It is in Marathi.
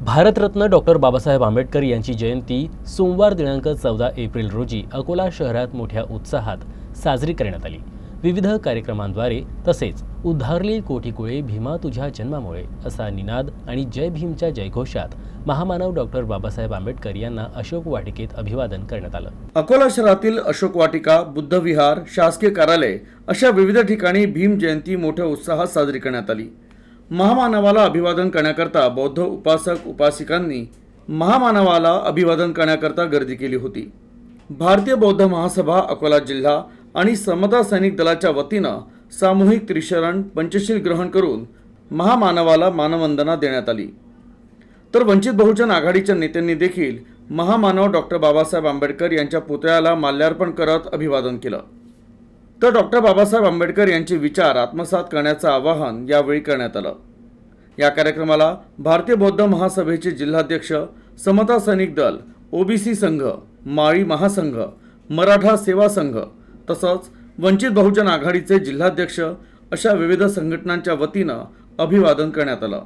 भारतरत्न डॉक्टर बाबासाहेब आंबेडकर यांची जयंती सोमवार दिनांक 14 एप्रिल रोजी अकोला शहरात मोठ्या उत्साहात साजरी करण्यात आली। विविध कार्यक्रमांद्वारे तसेच उद्धारली कोटी कुळे भीमा तुझ्या जन्मामुळे असा निनाद आणि जय भीमच्या जयघोषात महामानव डॉक्टर बाबासाहेब आंबेडकर यांना अशोक वाटिकेत अभिवादन करण्यात आलं। अकोला शहरातील अशोक वाटिका, बुद्ध विहार, शासकीय कार्यालय अशा विविध ठिकाणी भीम जयंती मोठ्या उत्साहात साजरी करण्यात आली। महामानवाला अभिवादन करण्याकरता बौद्ध उपासक उपासिकांनी महामानवाला अभिवादन करण्याकरता गर्दी केली होती। भारतीय बौद्ध महासभा अकोला जिल्हा आणि समता सैनिक दलाच्या वतीनं सामूहिक त्रिशरण पंचशील ग्रहण करून महामानवाला मानवंदना देण्यात आली। तर वंचित बहुजन आघाडीच्या नेत्यांनी देखील महामानव डॉक्टर बाबासाहेब आंबेडकर यांच्या पुतळ्याला माल्यार्पण करत अभिवादन केलं। तर डॉक्टर बाबासाहेब आंबेडकर यांचे विचार आत्मसात करण्याचं आवाहन यावेळी करण्यात आलं। या कार्यक्रमाला भारतीय बौद्ध महासभेचे जिल्हाध्यक्ष, समता सैनिक दल, ओबीसी संघ, माळी महासंघ, मराठा सेवा संघ तसंच वंचित बहुजन आघाडीचे जिल्हाध्यक्ष अशा विविध संघटनांच्या वतीनं अभिवादन करण्यात आलं।